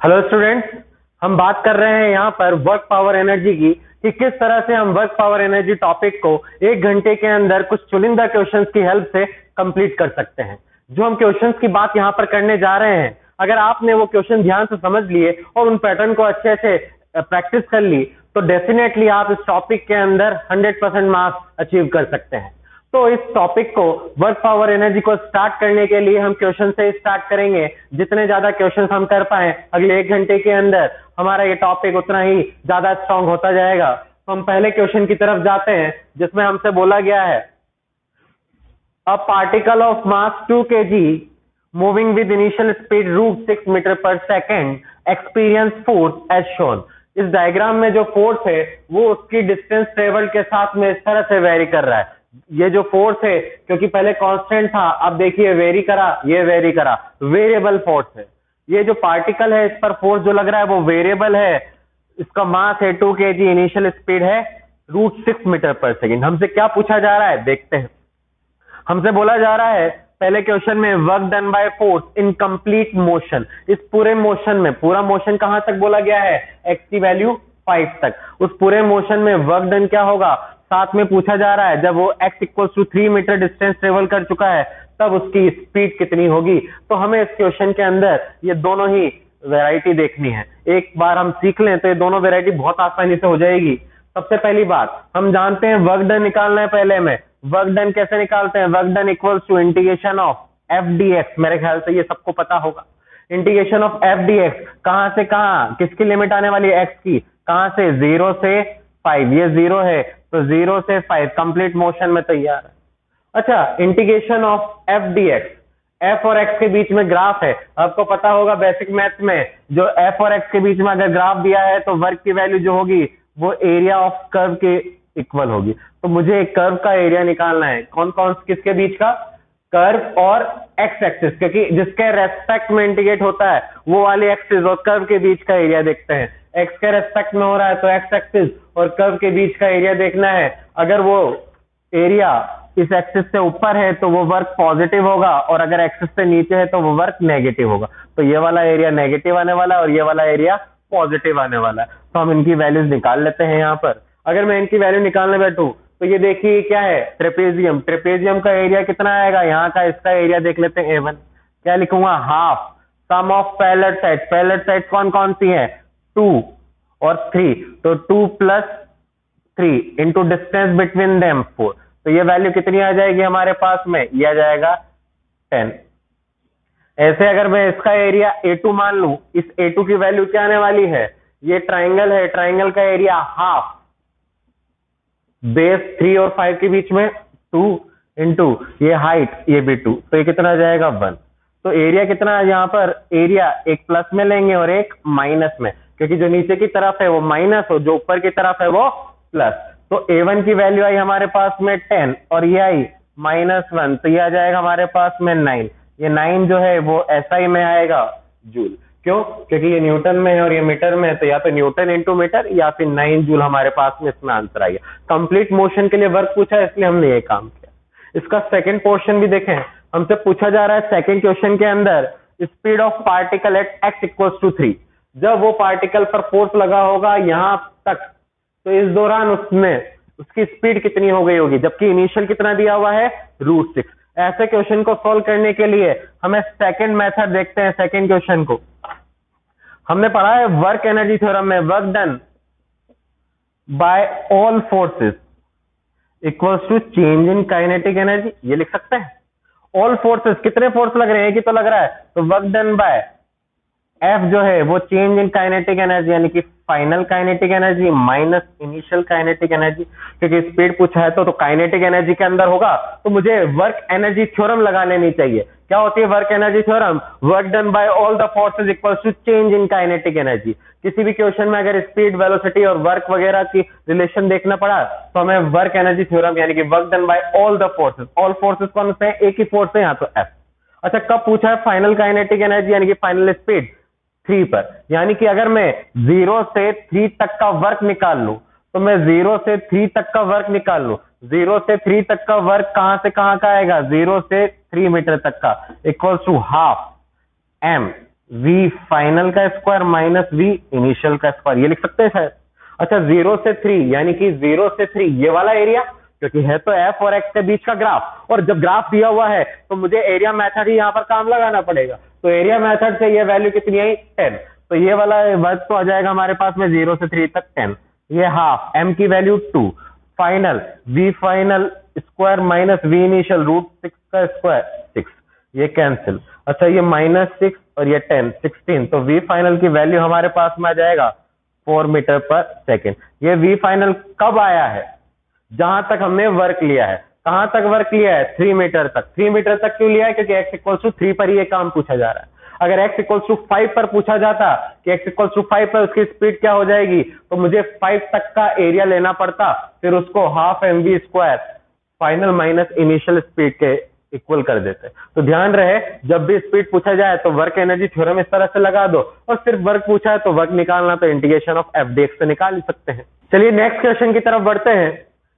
Hello students, हम बात कर रहे हैं यहाँ पर वर्क पावर एनर्जी की कि किस तरह से हम वर्क पावर एनर्जी टॉपिक को 1 घंटे के अंदर कुछ चुनिंदा क्वेश्चंस की हेल्प से कंप्लीट कर सकते हैं। जो हम क्वेश्चंस की बात यहाँ पर करने जा रहे हैं, अगर आपने वो क्वेश्चन ध्यान से समझ लिए और उन पैटर्न को अच्छे से प्रैक्टिस कर ली तो डेफिनेटली आप इस टॉपिक के अंदर 100% मार्क्स अचीव कर सकते हैं। तो इस टॉपिक को वर्क पावर एनर्जी को स्टार्ट करने के लिए हम क्वेश्चन से स्टार्ट करेंगे। जितने ज्यादा क्वेश्चन हम कर पाए अगले 1 घंटे के अंदर हमारा ये टॉपिक उतना ही ज्यादा स्ट्रांग होता जाएगा। तो हम पहले क्वेश्चन की तरफ जाते हैं जिसमें हमसे बोला गया है a particle of mass 2 kg moving with initial speed √6 metre पर second experience force as shown. इस डायग्राम में जो फोर्स है वो उसकी डिस्टेंस ट्रेवल के साथ में इस तरह से वेरी कर रहा है। ये जो फोर्स है, क्योंकि पहले कांस्टेंट था, अब देखिए वेरी करा, ये वेरी करा, वेरिएबल फोर्स है। ये जो पार्टिकल है इस पर फोर्स जो लग रहा है वो वेरिएबल है। इसका मास है 2 kg, इनिशियल स्पीड है √6 मीटर पर सेकेंड। हमसे क्या पूछा जा रहा है देखते हैं। हमसे बोला जा रहा है पहले क्वेश्चन में work done by force in complete motion. इस पूरे मोशन में, पूरा मोशन कहां तक बोला गया है, एक्स की वैल्यू 5 तक। उस पूरे मोशन में वर्क डन क्या होगा, साथ में पूछा जा रहा है जब वो x = 3 मीटर डिस्टेंस ट्रेवल कर चुका है तब उसकी स्पीड कितनी होगी। तो हमें इस क्वेश्चन के अंदर ये दोनों ही वैरायटी देखनी है। एक बार हम सीख लें तो ये दोनों वैरायटी बहुत आसानी से हो जाएगी। सबसे पहली बात हम जानते हैं वर्क डन निकालना है। पहले में वर्क डन कैसे निकालते हैं, work done = integration of F D x. मेरे ख्याल से ये सबको पता होगा। Integration of F D x कहां से कहां, किसकी लिमिट आने वाली है, एक्स की, कहां से, 0 से 5। ये 0 है तो 0 से 5 कंप्लीट मोशन में तैयार है। अच्छा, integration of F D x, F और एक्स के बीच में ग्राफ है। आपको पता होगा बेसिक मैथ्स में जो एफ और एक्स के बीच में अगर ग्राफ दिया है तो वर्क की वैल्यू जो होगी वो एरिया ऑफ कर्व के इक्वल होगी। तो मुझे एक कर्व का एरिया निकालना है। कौन कौन किसके बीच का, कर्व और एक्स एक्सिस, क्योंकि जिसके रेस्पेक्ट में इंटीग्रेट होता है वो वाले एक्सिस और कर्व के बीच का एरिया देखते हैं। एक्स के रेस्पेक्ट में हो रहा है तो एक्स एक्सिस और कर्व के बीच का एरिया देखना है। अगर वो एरिया इस एक्सिस से ऊपर है तो वो वर्क पॉजिटिव होगा और अगर एक्सिस से नीचे है तो वो वर्क नेगेटिव होगा। तो ये वाला एरिया नेगेटिव आने वाला है और ये वाला एरिया पॉजिटिव आने वाला है। तो हम इनकी वैल्यूज निकाल लेते हैं। यहाँ पर अगर मैं इनकी वैल्यू निकालने बैठूं तो ये देखिए क्या है, ट्रेपेजियम। ट्रेपेजियम का एरिया कितना आएगा, यहाँ का इसका एरिया देख लेते हैं A1। क्या लिखूंगा, half sum of parallel side. Parallel side कौन कौन सी है, 2 और 3, तो 2 + 3 इंटू डिस्टेंस बिटवीन देम 4। तो ये वैल्यू कितनी आ जाएगी हमारे पास में, ये आ जाएगा 10। ऐसे अगर मैं इसका एरिया A2 मान लूं, इस A2 की वैल्यू क्या आने वाली है, ये ट्राइंगल है, ट्राइंगल का एरिया हाफ, बेस 3 और 5 के बीच में 2 इंटू ये हाइट, ये भी 2, तो ये कितना आ जाएगा 1। तो एरिया कितना है यहाँ पर, एरिया एक प्लस में लेंगे और एक माइनस में, क्योंकि जो नीचे की तरफ है वो माइनस और जो ऊपर की तरफ है वो प्लस। तो A1 की वैल्यू आई हमारे पास में 10 और ये आई -1, तो ये आ जाएगा हमारे पास में 9। ये 9 जो है वो SI में आएगा जूल। क्यों, क्योंकि ये न्यूटन में है और ये मीटर में है, तो या तो न्यूटन इंटू मीटर या फिर 9 जूल हमारे पास में इसमें आंसर आ गया। कंप्लीट मोशन के लिए वर्क पूछा है इसलिए हमने ये काम किया। इसका सेकंड पोर्शन भी देखें। हमसे पूछा जा रहा है सेकंड क्वेश्चन के अंदर speed of particle at x = 3। जब वो पार्टिकल पर फोर्स लगा होगा यहां तक, तो इस दौरान उसकी स्पीड कितनी हो गई होगी, जबकि इनिशियल कितना दिया हुआ है, √6। ऐसे क्वेश्चन को सॉल्व करने के लिए हमें सेकंड मेथड देखते हैं। सेकंड क्वेश्चन को हमने पढ़ा है वर्क एनर्जी थ्योरम में, work done by all forces equals to change in kinetic energy. ये लिख सकते हैं। ऑल फोर्सेस, कितने फोर्स लग रहे हैं, एक ही तो लग रहा है, तो वर्क डन बाय एफ जो है वो चेंज इन काइनेटिक एनर्जी यानी कि final kinetic energy minus initial kinetic energy. क्योंकि स्पीड पूछा है तो काइनेटिक एनर्जी के अंदर होगा, तो मुझे वर्क एनर्जी थ्योरम लगा लेनी चाहिए। क्या होती है work energy theorem, work done by all the forces equals to change in kinetic energy. किसी भी क्वेश्चन में अगर स्पीड, वेलोसिटी और वर्क वगैरह की रिलेशन देखना पड़ा तो हमें वर्क एनर्जी थ्योरम यानी कि work done by all the forces, all forces कौन से हैं, एक ही फोर्स है यहाँ तो F। अच्छा, कब पूछा है, फाइनल काइनेटिक एनर्जी यानी कि फाइनल स्पीड 3 पर। यानी कि अगर मैं 0 से 3 तक का वर्क निकाल लूं तो मैं 0 से 3 तक का वर्क निकाल लूं, 0 से 3 तक का वर्क कहां से कहां का आएगा, 0 से 3 मीटर तक का, equals to half m v final का स्क्वायर माइनस v इनिशियल का स्क्वायर, ये लिख सकते हैं शायद। अच्छा 0 से 3 यानी कि 0 से 3 ये वाला एरिया, क्योंकि है तो f और x के बीच का ग्राफ, और जब ग्राफ दिया हुआ है तो मुझे एरिया मेथड ही यहाँ पर काम लगाना पड़ेगा। तो एरिया मेथड से ये वैल्यू कितनी आई 10, तो ये वाला वर्क तो आ जाएगा हमारे पास में 0 से 3 तक 10, ये हाफ, m की value 2, final v final square minus v initial root 6 का स्क्वायर 6, ये कैंसिल। अच्छा ये -6 और ये 10 16, तो v फाइनल की वैल्यू हमारे पास में आ जाएगा 4 मीटर पर सेकेंड। ये v फाइनल कब आया है, जहां तक हमने वर्क लिया है। कहां तक वर्क लिया है, 3 मीटर तक। 3 मीटर तक क्यों लिया है, क्योंकि x इक्वल टू 3 पर ये काम पूछा जा रहा है। अगर x इक्वल टू 5 पर पूछा जाता कि x इक्वल टू 5 पर उसकी स्पीड क्या हो जाएगी, तो मुझे 5 तक का एरिया लेना पड़ता, फिर उसको half mv square final minus initial speed के इक्वल कर देते। तो ध्यान रहे जब भी स्पीड पूछा जाए तो वर्क एनर्जी थ्योरम इस तरह से लगा दो, और सिर्फ वर्क पूछा है तो वर्क निकालना तो integration of F D x से निकाल ही सकते हैं। चलिए नेक्स्ट क्वेश्चन की तरफ बढ़ते हैं,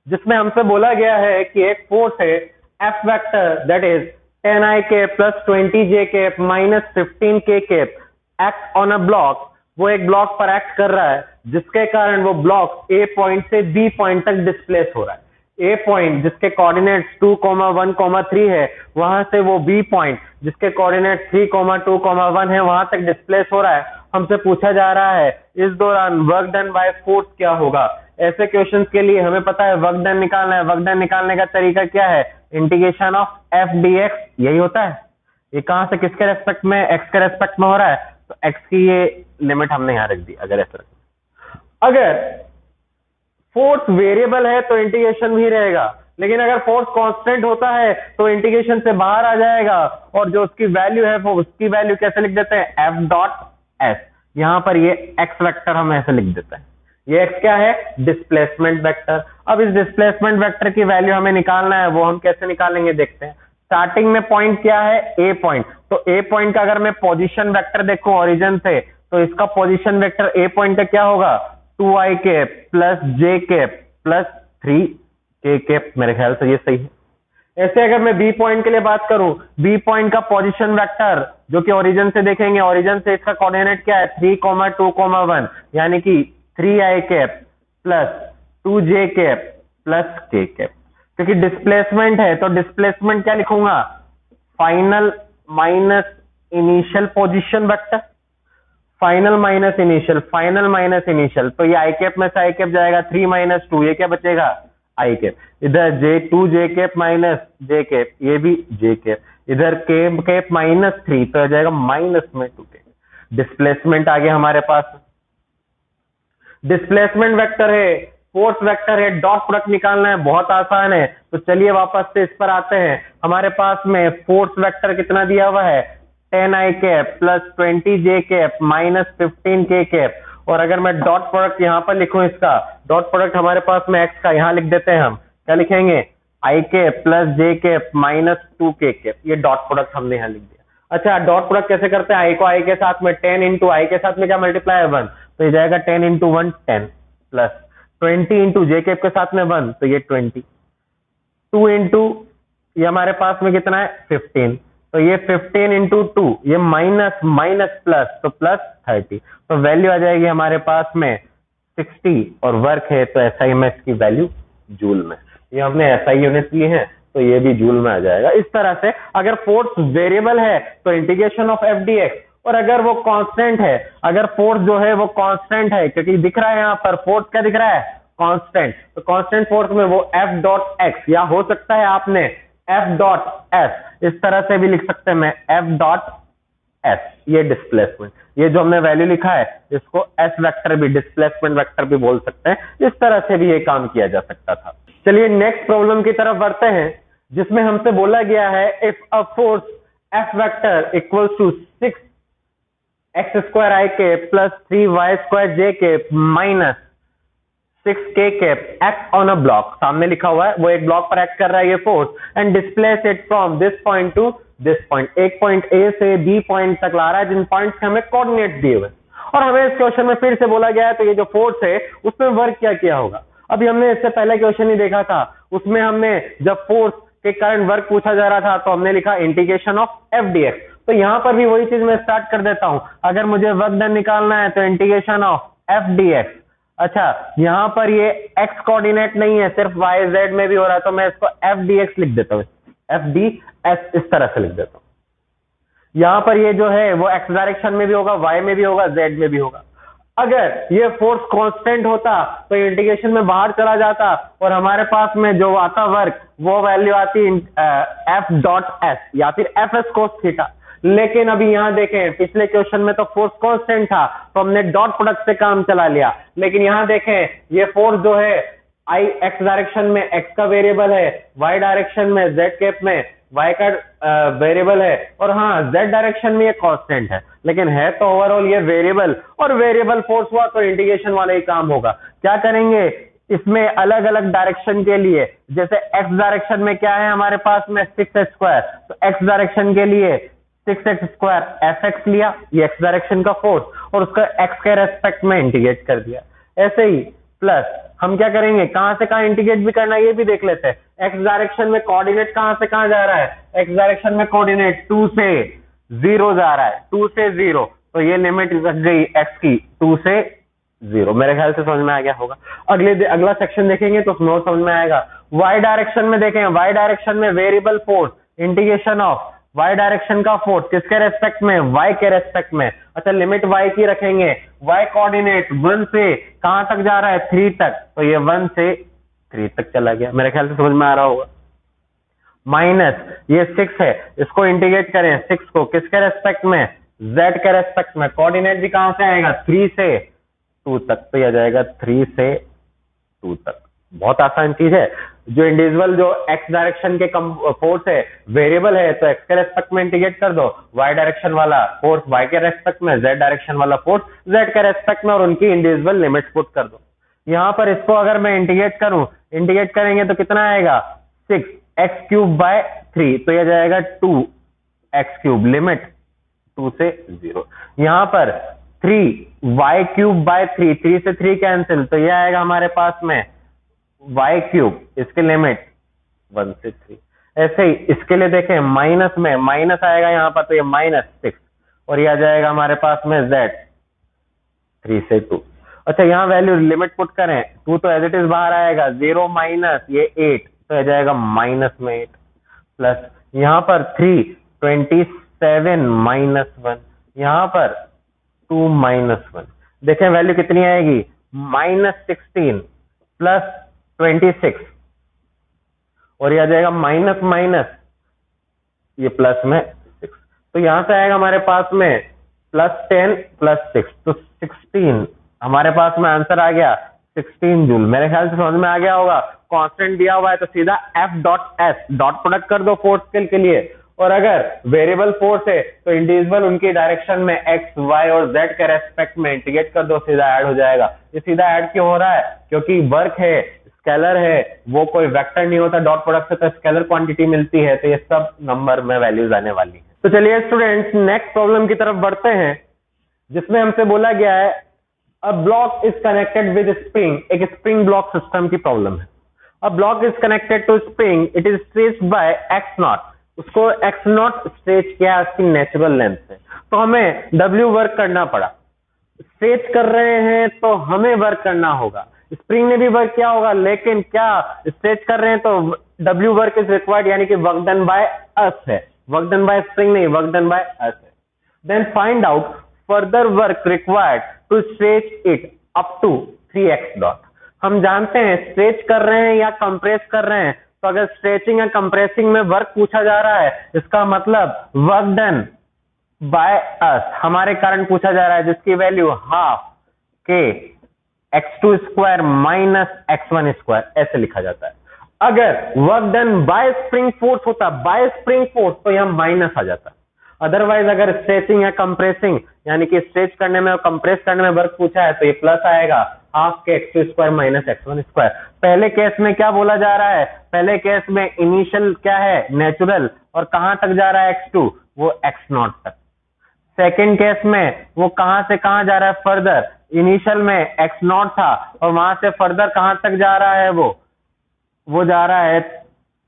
जिसमें हमसे बोला गया है कि एक फोर्स है F vector that is 10i cap plus 20j cap minus 15k cap act on a block. वो एक ब्लॉक पर एक्ट कर रहा है जिसके कारण वो ब्लॉक ए पॉइंट से बी पॉइंट तक डिस्प्लेस हो रहा है। ए पॉइंट जिसके कोऑर्डिनेट्स 2, 1, 3 है, वहां से वो बी पॉइंट जिसके कोऑर्डिनेट्स 3, 2, 1 है, वहां तक डिस्प्लेस हो रहा है। हमसे पूछा जा रहा है इस दौरान वर्क डन बाय फोर्स क्या होगा। ऐसे क्वेश्चंस के लिए हमें पता है वर्क डन निकालना है। वर्क डन निकालने का तरीका क्या है, integration of F D x, यही होता है। ये कहां से किसके रेस्पेक्ट में, एक्स के रेस्पेक्ट में हो रहा है, तो एक्स की ये लिमिट हमने यहां रख दी। अगर ऐसा अगर फोर्स वेरिएबल है तो इंटीग्रेशन भी रहेगा, लेकिन अगर फोर्स कांस्टेंट होता है तो इंटीग्रेशन से बाहर आ जाएगा, और जो उसकी वैल्यू है वो उसकी वैल्यू कैसे लिख देते हैं, एफ डॉट एस। यहां पर ये एक्स वेक्टर हम ऐसे लिख देते हैं। ये एक्स क्या है, डिस्प्लेसमेंट वेक्टर। अब इस डिस्प्लेसमेंट वेक्टर की वैल्यू हमें निकालना है, वो हम कैसे निकालेंगे देखते हैं। स्टार्टिंग में पॉइंट क्या है, ए पॉइंट। तो ए पॉइंट का अगर मैं पोजीशन वेक्टर देखूं ओरिजिन से, तो इसका पोजीशन वेक्टर ए पॉइंट का क्या होगा, 2i cap plus j cap plus 3k cap. मेरे ख्याल से ये सही है। ऐसे अगर मैं बी पॉइंट के लिए बात करूं, बी पॉइंट का पोजीशन वेक्टर जो कि ओरिजिन से देखेंगे, ओरिजिन से इसका कोऑर्डिनेट क्या है, 3, 2, 1, यानी कि 3i cap plus 2j cap plus k cap. क्योंकि डिस्प्लेसमेंट है तो डिस्प्लेसमेंट क्या लिखूंगा, final minus initial position vector, final minus initial, final minus initial. तो ये आई कैप में से आई कैप जाएगा 3 - 2, ये क्या बचेगा, आई कैप। इधर j cap minus j cap, ये भी j कैप। इधर k कैप माइनस 3, तो आ जाएगा माइनस में 2 कैप। डिस्प्लेसमेंट आ गया हमारे पास। डिस्प्लेसमेंट वेक्टर है, फोर्स वेक्टर है, डॉट प्रोडक्ट निकालना है, बहुत आसान है। तो चलिए वापस से इस पर आते हैं। हमारे पास में फोर्स वेक्टर कितना दिया हुआ है, 10i cap plus 20j cap minus 15k cap. और अगर मैं डॉट प्रोडक्ट यहां पर लिखूं, इसका डॉट प्रोडक्ट हमारे पास में x का यहां लिख देते हैं हम, क्या लिखेंगे, i cap plus j cap minus 2k cap. ये डॉट प्रोडक्ट हमने यहां लिख दिया। अच्छा डॉट प्रोडक्ट कैसे करते हैं, i को i के साथ में 10 इंटू आई के साथ में क्या मल्टीप्लाई है 1, तो ये जाएगा 10 into 1 10 plus 20 into j cap के साथ में 1, तो ये 20, 2 इंटू ये हमारे पास में कितना है 15, तो ये 15 इंटू 2, ये माइनस माइनस प्लस, तो प्लस 30। तो वैल्यू आ जाएगी हमारे पास में 60, और वर्क है तो एसआई में इसकी वैल्यू जूल में। ये हमने एसआई यूनिट लिए हैं तो ये भी जूल में आ जाएगा। इस तरह से अगर फोर्स वेरिएबल है तो integration of F D x, और अगर वो कांस्टेंट है, अगर फोर्स जो है वो कांस्टेंट है, क्योंकि दिख रहा है यहाँ पर फोर्स क्या दिख रहा है, कांस्टेंट, तो कांस्टेंट फोर्स में वो एफ डॉट एक्स, या हो सकता है आपने एफ डॉट एस इस तरह से भी लिख सकते हैं, मैं एफ डॉट एस, ये डिस्प्लेसमेंट, ये जो हमने वैल्यू लिखा है इसको एस वेक्टर भी, डिस्प्लेसमेंट वेक्टर भी बोल सकते हैं। इस तरह से भी ये काम किया जा सकता था। चलिए नेक्स्ट प्रॉब्लम की तरफ बढ़ते हैं, जिसमें हमसे बोला गया है if a force F vector equals to 6x square i cap plus 3y square j cap minus 6k cap act on a block. सामने लिखा हुआ है वो एक ब्लॉक पर एक्ट कर रहा है ये force, and displace it from this point two this point. एक पॉइंट ए से बी पॉइंट तक ला रहा है, जिन पॉइंट्स के हमें कोऑर्डिनेट दिए हुए, और हमें इस क्वेश्चन में फिर से बोला गया है तो ये जो फोर्स है उसमें वर्क क्या किया होगा। अभी हमने इससे पहले क्वेश्चन ही देखा था, उसमें हमने जब फोर्स के कारण वर्क पूछा जा रहा था तो हमने लिखा integration of F D x. तो यहाँ पर भी वही चीज मैं स्टार्ट कर देता हूं। अगर मुझे वर्क डन निकालना है तो integration of F D x. अच्छा, यहाँ पर ये x कोऑर्डिनेट नहीं है, सिर्फ y z में भी हो रहा है, तो मैं इसको एफ डी एक्स लिख देता हूँ, एफ डी एस इस तरह से लिख देता हूँ। यहाँ पर ये जो है वो x डायरेक्शन में भी होगा, y में भी होगा, z में भी होगा। अगर ये फोर्स कांस्टेंट होता तो इंटीग्रेशन में बाहर चला जाता और हमारे पास में जो आता वर्क वो वैल्यू आती एफ डॉट एस या फिर एफ एस कोस थीटा। लेकिन अभी यहाँ देखें, पिछले क्वेश्चन में तो फोर्स कांस्टेंट था तो हमने डॉट प्रोडक्ट से काम चला लिया, लेकिन यहाँ देखें ये फोर्स जो है आई एक्स डायरेक्शन में एक्स का वेरिएबल है, वाई डायरेक्शन में जेड कैप में y का वेरिएबल है, और हाँ z डायरेक्शन में ये कांस्टेंट है, लेकिन है तो ओवरऑल ये वेरिएबल, और वेरिएबल फोर्स हुआ तो इंटीग्रेशन वाला ही काम होगा। क्या करेंगे इसमें अलग अलग डायरेक्शन के लिए, जैसे x डायरेक्शन में क्या है हमारे पास में 6x², तो x डायरेक्शन के लिए 6x² fx लिया, ये x डायरेक्शन का फोर्स, और उसका x के रेस्पेक्ट में इंटीग्रेट कर दिया। ऐसे ही प्लस हम क्या करेंगे, कहां से कहां इंटीग्रेट भी करना है ये भी देख लेते हैं। एक्स डायरेक्शन में कोऑर्डिनेट कहां से कहां जा रहा है, एक्स डायरेक्शन में कोऑर्डिनेट 2 से 0 जा रहा है, 2 से 0, तो ये लिमिट लग गई एक्स की 2 से 0। मेरे ख्याल से समझ में आ गया होगा। अगला सेक्शन देखेंगे तो उसमें समझ में आएगा। वाई डायरेक्शन में देखें, वाई डायरेक्शन में variable force, integration of y direction का फोर्स किसके रेस्पेक्ट में, y के रेस्पेक्ट में। अच्छा, लिमिट y की रखेंगे, y कोऑर्डिनेट 1 से कहां तक जा रहा है, 3 तक, तो ये 1 से 3 तक चला गया। मेरे ख्याल से समझ में आ रहा होगा। माइनस ये 6 है, इसको इंटीग्रेट करें 6 को किसके रेस्पेक्ट में, z के रेस्पेक्ट में। कोऑर्डिनेट भी कहां से आएगा, 3 से 2 तक, तो यह जाएगा 3 से 2 तक। बहुत आसान चीज है। जो इंडिविजुअल जो x डायरेक्शन के फोर्स है वेरिएबल है, तो x के रेस्पेक्ट में इंटीग्रेट कर दो, y डायरेक्शन वाला फोर्स y के रेस्पेक्ट में, z डायरेक्शन वाला फोर्स z के रेस्पेक्ट में, और उनकी इंडिविजुअल लिमिट्स पुट कर दो। यहां पर इसको अगर मैं इंटीग्रेट करूं, इंटीग्रेट करेंगे तो कितना आएगा, 6x³ 3, तो यह जाएगा 2x³ लिमिट 2 से 0। यहां पर 3y³ 3 से 3 कैंसिल, तो यह आएगा हमारे पास में y³, इसके लिमिट 1 से 3। ऐसे ही इसके लिए देखें, माइनस में माइनस आएगा यहाँ पर, तो ये -6, और ये आ जाएगा हमारे पास में z 3 से 2। अच्छा, यहाँ वैल्यू लिमिट पुट करें, 2 तो एज इट इज बाहर आएगा, 0 माइनस ये 8, तो आ जाएगा -8, प्लस यहाँ पर 3 27 -1, यहाँ पर 2 -1। देखें वैल्यू कितनी आएगी, -16 प्लस 26, और ये आ जाएगा माइनस माइनस ये प्लस में 6, तो यहां से आएगा हमारे पास में +10 + 6, तो 16 हमारे पास में आंसर आ गया 16 जूल। मेरे ख्याल से समझ में आ गया होगा। कांस्टेंट दिया हुआ है तो सीधा F dot S dot product कर दो फोर्स स्केल के लिए, और अगर वेरिएबल फोर्स है तो इंडिविजुअल उनकी डायरेक्शन में x, y और z के रेस्पेक्ट में इंटीग्रेट कर दो, सीधा ऐड हो जाएगा। ये सीधा ऐड क्यों हो रहा है, क्योंकि वर्क है, स्केलर है, वो कोई वेक्टर नहीं होता, डॉट प्रोडक्ट से तो स्केलर क्वांटिटी मिलती है, तो ये सब नंबर में वैल्यूज आने वाली है। तो चलिए स्टूडेंट्स नेक्स्ट प्रॉब्लम की तरफ बढ़ते हैं, जिसमें हमसे बोला गया है a block is connected with spring. एक स्प्रिंग ब्लॉक सिस्टम की प्रॉब्लम है। A block is connected to spring, it is stretched by x0। उसको x0 स्ट्रेच किया उसकी नेचुरल लेंथ से, तो हमें W वर्क करना पड़ा। स्ट्रेच कर रहे हैं तो हमें वर्क करना होगा, स्प्रिंग ने भी वर्क किया होगा, लेकिन क्या स्ट्रेच कर रहे हैं तो W वर्क इज रिक्वायर्ड, यानी कि वर्क डन बाय अस है, वर्क डन बाय स्प्रिंग नहीं, वर्क डन बाय अस है। Then find out further work required to stretch it up to 3x dot. हम जानते हैं स्ट्रेच कर रहे हैं या कंप्रेस कर रहे हैं, तो अगर स्ट्रेचिंग या कंप्रेसिंग में वर्क पूछा जा रहा है, इसका मतलब वर्क डन बाय अस हमारे कारण पूछा जा रहा है, जिसकी वैल्यू हाफ के x2² माइनस x1², ऐसे लिखा जाता है। अगर work done by spring force होता, बाय स्प्रिंग फोर्स, तो यहां माइनस आ जाता। अदरवाइज अगर स्ट्रेचिंग या कंप्रेसिंग यानी कि स्ट्रेच करने में और कंप्रेस करने में वर्क पूछा है, तो ये प्लस आएगा, हाफ के x2² माइनस x1²। पहले केस में क्या बोला जा रहा है, पहले केस में इनिशियल क्या है, नेचुरल, और कहां तक जा रहा है x2, वो x0 तक। सेकेंड केस में वो कहां से कहां जा रहा है, फर्दर, इनिशियल में x0 था और वहां से फर्दर कहां तक जा रहा है, वो जा रहा है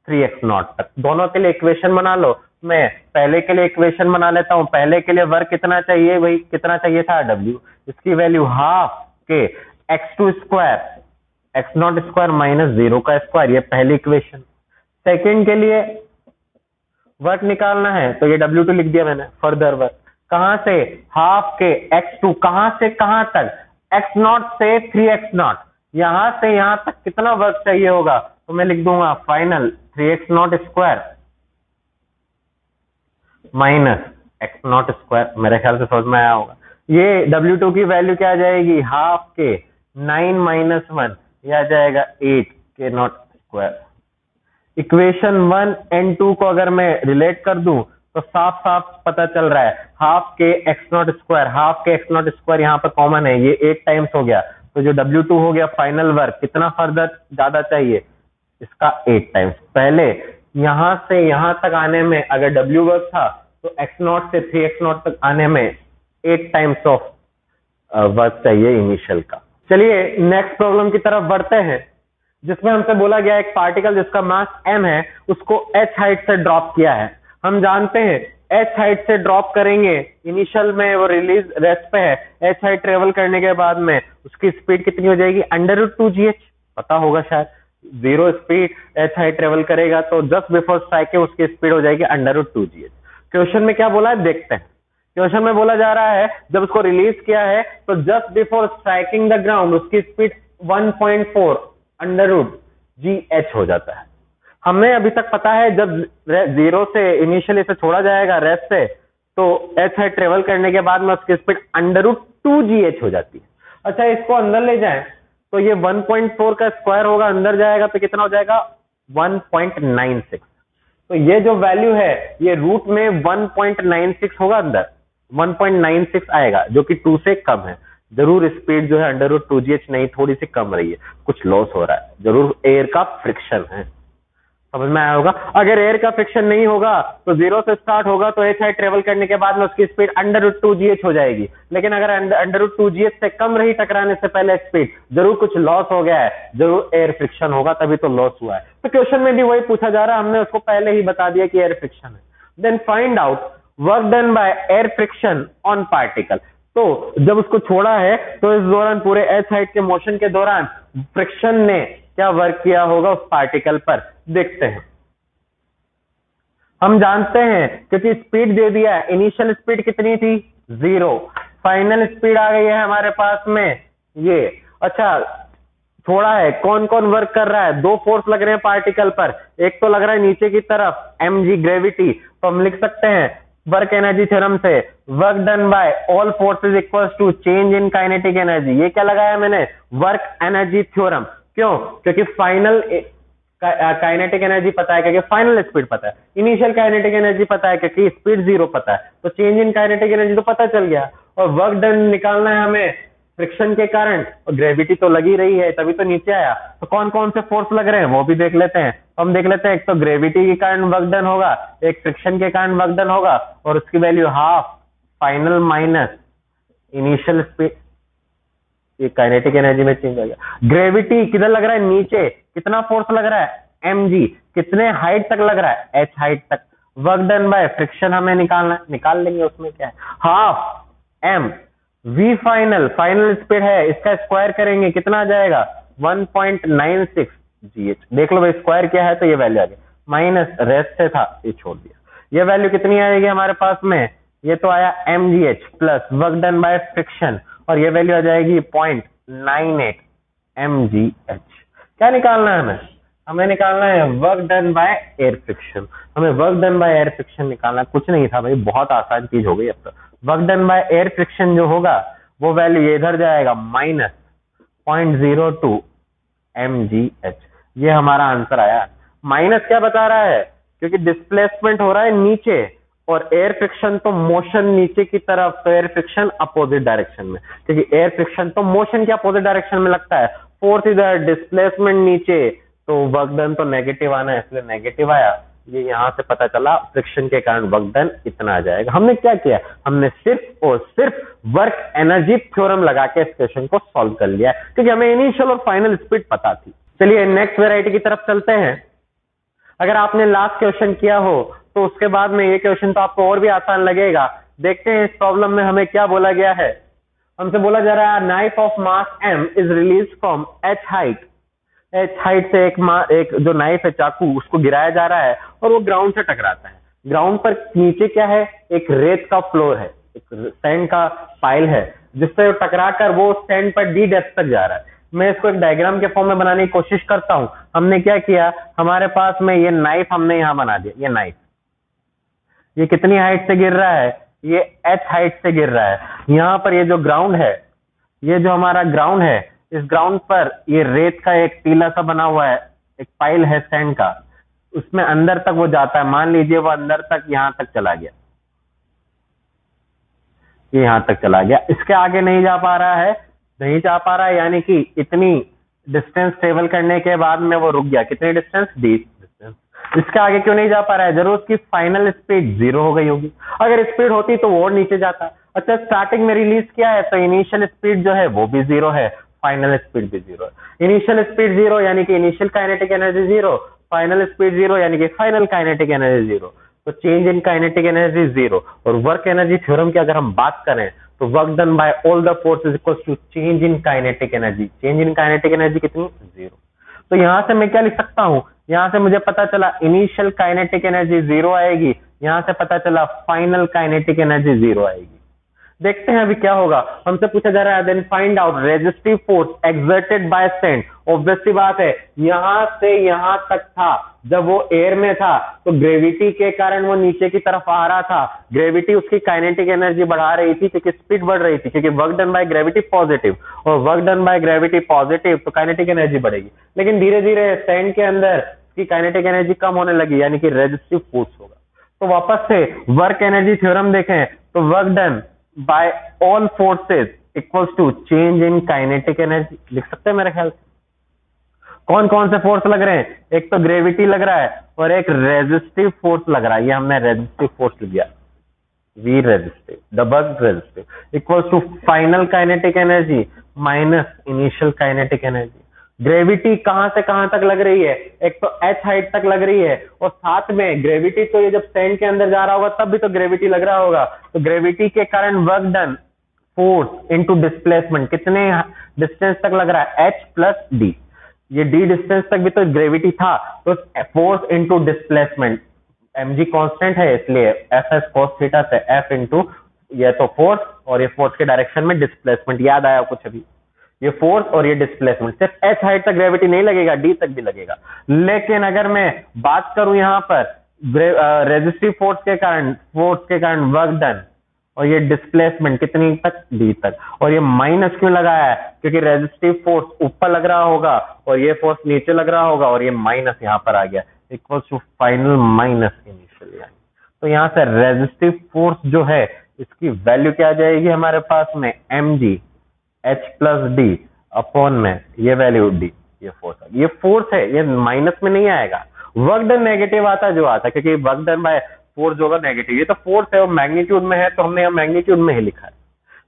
3x0 तक। दोनों के लिए इक्वेशन बना लो, मैं पहले के लिए इक्वेशन बना लेता हूं। पहले के लिए वर्क कितना चाहिए भाई, कितना चाहिए था W, इसकी वैल्यू हाफ के x2 square x0 square minus 0 का स्क्वायर, ये पहली इक्वेशन। सेकंड के लिए वर्क निकालना है तो ये W2 लिख दिया मैंने। फर्दर वर्क कहां से, हाफ के x2, कहां से कहां तक, x0 से 3x0, यहां से यहां तक कितना वर्क चाहिए होगा, तो मैं लिख दूंगा final 3x0 square minus x0 square. मेरे ख्याल से समझ में आया होगा। ये W2 की वैल्यू क्या आ जाएगी, हाफ के 9 माइनस 1, यह आ जाएगा 8 के नॉट स्क्वायर। इक्वेशन 1 एंड 2 को अगर मैं रिलेट कर दूं तो साफ साफ पता चल रहा है, हाफ के x0 स्क्वायर, हाफ के x0 स्क्वायर यहाँ पर कॉमन है, ये 8 टाइम्स हो गया, तो जो W2 हो गया फाइनल वर्क कितना फर्दर ज्यादा चाहिए, इसका 8 टाइम्स। पहले यहां से यहां तक आने में अगर W वर्क था तो x0 से 3x0 तक आने में 8 टाइम्स ऑफ वर्क चाहिए इनिशियल का। चलिए नेक्स्ट प्रॉब्लम की तरफ बढ़ते हैं, जिसमें हमसे बोला गया एक पार्टिकल जिसका मास m है उसको h हाइट से ड्रॉप किया है। हम जानते हैं h हाइट से ड्रॉप करेंगे, इनिशियल में वो रिलीज रेस्ट पे है, h हाइट ट्रेवल करने के बाद में उसकी स्पीड कितनी हो जाएगी, √2gh, पता होगा शायद। 0 स्पीड h हाइट ट्रेवल करेगा तो जस्ट बिफोर स्ट्राइकिंग उसकी स्पीड हो जाएगी √2gh। क्वेश्चन में क्या बोला है देखते हैं। क्वेश्चन में बोला जा रहा है जब उसको रिलीज किया है तो just before striking the ground उसकी स्पीड 1.4 √gh हो जाता है। हमें अभी तक पता है जब 0 से इनिशियली से छोड़ा जाएगा रेस्ट से तो h हाइट ट्रेवल करने के बाद में उसकी स्पीड √2gh हो जाती है। अच्छा इसको अंदर ले जाएं तो ये 1.4 का स्क्वायर होगा, अंदर जाएगा तो कितना हो जाएगा 1.96। तो ये जो वैल्यू है ये रूट में 1.96 होगा, अंदर 1.96 आएगा जो कि 2 से कम है। जरूर स्पीड जो है √2gh नहीं, थोड़ी सी कम रही है, कुछ लॉस हो रहा है, जरूर एयर का फ्रिक्शन है। समझ में आया होगा। अगर एयर का फ्रिक्शन नहीं होगा तो 0 से स्टार्ट होगा तो h हाइट ट्रेवल करने के बाद में उसकी स्पीड √2gh हो जाएगी, लेकिन अगर √2gh से कम रही टकराने से पहले स्पीड, जरूर कुछ लॉस हो गया है, जरूर एयर फ्रिक्शन होगा तभी तो लॉस हुआ है। तो क्वेश्चन में भी वही पूछा जा रहा है, हमने उसको पहले ही बता दिया कि एयर फ्रिक्शन है। Then find out work done by air friction on particle. तो जब उसको छोड़ा है तो इस दौरान पूरे h हाइट के मोशन के दौरान फ्रिक्शन ने क्या वर्क किया होगा उस पार्टिकल पर, देखते हैं। हम जानते हैं क्योंकि स्पीड दे दिया है, इनिशियल स्पीड कितनी थी 0, फाइनल स्पीड आ गई है हमारे पास में ये। अच्छा थोड़ा है, कौन कौन वर्क कर रहा है, 2 फोर्स लग रहे हैं पार्टिकल पर, एक तो लग रहा है नीचे की तरफ mg ग्रेविटी, तो हम लिख सकते हैं वर्क एनर्जी थ्योरम से work done by all forces equals to change in kinetic energy. ये क्या लगाया मैंने, वर्क एनर्जी थ्योरम। क्यों, क्योंकि फाइनल काइनेटिक एनर्जी पता है क्योंकि फाइनल स्पीड पता है, इनिशियल काइनेटिक एनर्जी पता है क्योंकि स्पीड 0 पता है, तो चेंज इन काइनेटिक एनर्जी तो पता चल गया। और वर्क डन निकालना है हमें फ्रिक्शन के कारण, और ग्रेविटी तो लगी रही है तभी तो नीचे आया। तो कौन कौन से फोर्स लग रहे हैं वो भी देख लेते हैं। तो हम देख लेते हैं, एक तो ग्रेविटी के कारण वर्क डन होगा, एक फ्रिक्शन के कारण वर्क डन होगा, और उसकी value half final minus initial speed, ये काइनेटिक एनर्जी में चेंज हो गया। ग्रेविटी किधर लग रहा है, नीचे, कितना फोर्स लग रहा है mg, कितने हाइट तक लग रहा है h हाइट तक। वर्क डन बाय फ्रिक्शन हमें निकालना है, निकाल लेंगे, उसमें क्या है, half m v final, final speed है, इसका स्क्वायर करेंगे कितना आ जाएगा 1.96 gh। देख लो भाई स्क्वायर क्या है, तो ये वैल्यू आ गई, माइनस रेस्ट से था ये छोड़ दिया। ये वैल्यू कितनी आएगी हमारे पास में, ये तो आया mgh plus work done by friction, और ये वैल्यू आ जाएगी 0.98 mgh। क्या निकालना है हमें, हमें निकालना है work done by air friction. हमें work done by air friction निकालना, कुछ नहीं था भाई, बहुत आसान चीज हो गई अब तो। Work done by air friction जो होगा वो वैल्यू ये इधर जाएगा, माइनस 0.02 mgh। ये हमारा आंसर आया। माइनस क्या बता रहा है, क्योंकि डिस्प्लेसमेंट हो रहा है नीचे और एयर फ्रिक्शन तो मोशन नीचे की तरफ, तो एयर फ्रिक्शन अपोजिट डायरेक्शन में, क्योंकि एयर फ्रिक्शन तो मोशन के अपोजिट डायरेक्शन में लगता है। फोर्स इधर, डिस्प्लेसमेंट नीचे, तो वर्क डन तो नेगेटिव आना है, इसलिए नेगेटिव आया। ये यहां से पता चला फ्रिक्शन के कारण वर्क डन इतना आ जाएगा। हमने क्या किया, हमने सिर्फ और सिर्फ वर्क एनर्जी थ्योरम लगा के इस क्वेश्चन को सॉल्व कर लिया, क्योंकि हमें इनिशियल और फाइनल स्पीड पता थी। चलिए नेक्स्ट वेराइटी की तरफ चलते हैं। अगर आपने लास्ट क्वेश्चन किया हो तो उसके बाद में ये क्वेश्चन तो आपको और भी आसान लगेगा। देखते हैं इस प्रॉब्लम में हमें क्या बोला गया है। हमसे बोला जा रहा है knife of mass m is release from h height. h height से एक जो नाइफ है, चाकू, उसको गिराया जा रहा है और वो ग्राउंड से टकराता है। ग्राउंड पर नीचे क्या है, एक रेत का फ्लोर है, एक सैंड का पाइल है, जिससे टकरा कर वो सैंड पर डी डेप्थ तक जा रहा है। मैं इसको एक डायग्राम के फॉर्म में बनाने की कोशिश करता हूं। हमने क्या किया, हमारे पास में ये नाइफ हमने यहां बना दिया। ये नाइफ ये कितनी हाइट से गिर रहा है, ये h हाइट से गिर रहा है। यहाँ पर ये जो ग्राउंड है, ये जो हमारा ग्राउंड है, इस ग्राउंड पर ये रेत का एक टीला सा बना हुआ है, एक पाइल है सैंड का, उसमें अंदर तक वो जाता है। मान लीजिए वो अंदर तक यहां तक चला गया, ये यहां तक चला गया, इसके आगे नहीं जा पा रहा है, नहीं जा पा रहा है, यानी कि इतनी डिस्टेंस ट्रेवल करने के बाद में वो रुक गया। कितनी डिस्टेंस, डी डिस्टेंस। इसके आगे क्यों नहीं जा पा रहा है, जरूर उसकी फाइनल स्पीड 0 हो गई होगी। अगर स्पीड होती तो वो और नीचे जाता। अच्छा, स्टार्टिंग में रिलीज किया है तो इनिशियल स्पीड जो है वो भी 0 है, फाइनल स्पीड भी 0 है। इनिशियल स्पीड 0 यानी कि initial kinetic energy 0, final speed 0 यानी कि फाइनल काइनेटिक एनर्जी 0। तो चेंज इन काइनेटिक एनर्जी 0। और वर्क एनर्जी थ्योरम की अगर हम बात करें तो work done by all the forces equals to change in kinetic energy. Change in kinetic energy कितनी, 0। तो यहां से मैं क्या लिख सकता हूं, यहां से मुझे पता चला इनिशियल काइनेटिक एनर्जी 0 आएगी, यहां से पता चला फाइनल काइनेटिक एनर्जी 0 आएगी। देखते हैं अभी क्या होगा। हमसे पूछा जा रहा है then find out resistive force exerted by sand. Obvious सी बात है, यहां से यहां तक था, जब वो एयर में था तो ग्रेविटी के कारण वो नीचे की तरफ आ रहा था। ग्रेविटी उसकी काइनेटिक एनर्जी बढ़ा रही थी क्योंकि स्पीड बढ़ रही थी, क्योंकि work done by gravity positive, और work done by gravity positive तो काइनेटिक एनर्जी बढ़ेगी। लेकिन धीरे धीरे सैंड के अंदर की काइनेटिक एनर्जी कम होने लगी, यानी कि रेजिस्टिव फोर्स होगा। तो वापस से वर्क एनर्जी थ्योरम देखें तो work done by all forces equals to change in kinetic energy लिख सकते हैं मेरे ख्याल से। कौन कौन से फोर्स लग रहे हैं, एक तो ग्रेविटी लग रहा है और एक रेजिस्टिव फोर्स लग रहा है। ये हमने रेजिस्टिव फोर्स लिख दिया, V resistive, double resistive equals to final kinetic energy minus initial kinetic energy. Gravity कहां से कहां तक लग रही है, एक तो h हाइट तक लग रही है, और साथ में ग्रेविटी तो ये जब सैंड के अंदर जा रहा होगा तब भी तो ग्रेविटी लग रहा होगा। तो ग्रेविटी के कारण work done force into displacement कितने डिस्टेंस तक लग रहा है, h प्लस डी। ये डी डिस्टेंस तक भी तो ग्रेविटी था, तो force into displacement, mg constant है इसलिए एफ एस कॉस थीटा से f इनटू ये तो फोर्स और ये फोर्स के डायरेक्शन में डिस्प्लेसमेंट। याद आया कुछ अभी, ये फोर्स और ये डिस्प्लेसमेंट। सिर्फ h हाइट तक ग्रेविटी नहीं लगेगा, d तक भी लगेगा। लेकिन अगर मैं बात करूं यहां पर रेजिस्टिव फोर्स के कारण वर्क डन और ये डिस्प्लेसमेंट कितनी तक, d तक। और ये माइनस क्यों लगाया है, क्योंकि रेजिस्टिव फोर्स ऊपर लग रहा होगा और ये फोर्स नीचे लग रहा होगा, और ये माइनस यहां पर आ गया equal to final minus initial. तो यहां से रेजिस्टिव फोर्स जो है इसकी वैल्यू क्या आ जाएगी हमारे पास में, mg h plus D upon में ये वैल्यू डी। ये फोर्स है, ये माइनस में नहीं आएगा। वर्क डन नेगेटिव आता जो आता, क्योंकि वर्क डन बाय फोर्स होगा नेगेटिव। ये तो फोर्स है, वो मैग्नीट्यूड में है तो हमने यहाँ मैग्नीट्यूड में ही लिखा है।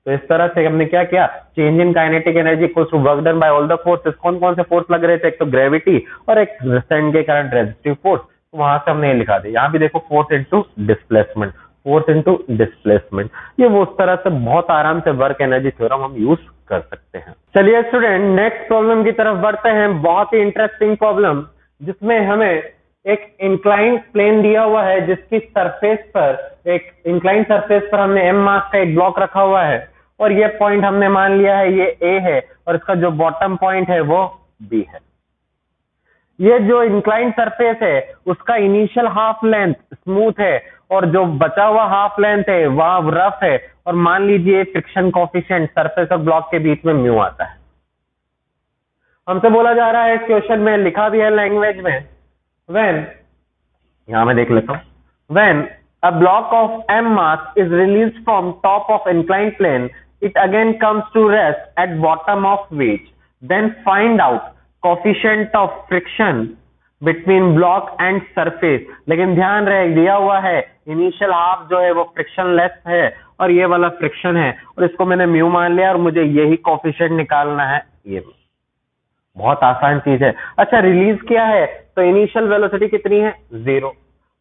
तो इस तरह से हमने क्या किया, change in kinetic energy equals to work done by all the forces. कौन कौन से फोर्स लग रहे थे, एक तो ग्रेविटी और एक सैंड के कारण रेजिस्टिव फोर्स। तो वहां से हमने ये लिखा दिया। यहाँ भी देखो force into displacement, force into displacement. ये वो उस तरह से बहुत आराम से वर्क एनर्जी थ्योरम हम यूज कर सकते हैं। चलिए स्टूडेंट, नेक्स्ट प्रॉब्लम की तरफ बढ़ते हैं। बहुत ही इंटरेस्टिंग प्रॉब्लम, जिसमें हमें एक इंक्लाइंड प्लेन दिया हुआ है, जिसकी सरफेस पर, एक इंक्लाइंड सरफेस पर हमने m मास का एक ब्लॉक रखा हुआ है, और ये पॉइंट हमने मान लिया है ये A है, और इसका जो बॉटम पॉइंट है वो B है। ये जो इंक्लाइंड सरफेस है उसका इनिशियल हाफ लेंथ स्मूथ है, और जो बचा हुआ हाफ लेंथ है वह रफ है, और मान लीजिए फ्रिक्शन कोफिशिएंट सरफेस और ब्लॉक के बीच में म्यू आता है। हमसे बोला जा रहा है इस क्वेश्चन में, लिखा भी है लैंग्वेज में, व्हेन, यहां मैं देख लेता हूं, when a block of m mass is released from top of inclined plane, it again comes to rest at bottom of which, then find out coefficient of friction between block and surface। लेकिन ध्यान रहे, दिया हुआ है initial half जो है वो friction less है और ये वाला फ्रिक्शन है, और इसको मैंने म्यू मान लिया और मुझे यही कोफिशिएंट निकालना है। ये बहुत आसान चीज है। अच्छा, रिलीज किया है तो इनिशियल वेलोसिटी कितनी है, 0।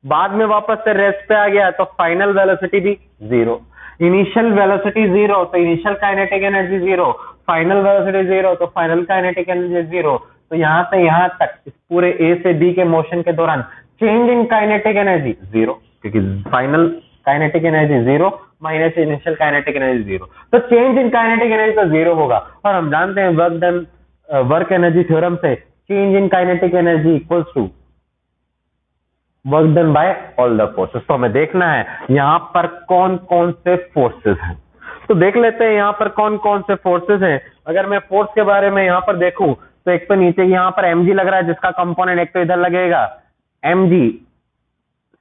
बाद में वापस से रेस्ट पे आ गया तो फाइनल वेलोसिटी भी जीरो। इनिशियल वेलोसिटी जीरो तो initial kinetic energy zero, final velocity zero तो फाइनल काइनेटिक एनर्जी जीरो। तो यहां से यहां तक इस पूरे ए से बी के मोशन के दौरान change in kinetic energy zero, क्योंकि final kinetic energy zero minus initial kinetic energy zero, तो चेंज इन काइनेटिक एनर्जी तो जीरो होगा। और हम जानते हैं वर्क एनर्जी थ्योरम से change in kinetic energy equals to work done by all the forces. तो हमें देखना है यहां पर कौन कौन से फोर्सेस हैं। तो देख लेते हैं यहां पर कौन कौन से फोर्सेस हैं। अगर मैं फोर्स के बारे में यहां पर देखूं तो एक तो नीचे यहां पर mg लग रहा है, जिसका कंपोनेंट एक तो इधर लगेगा mg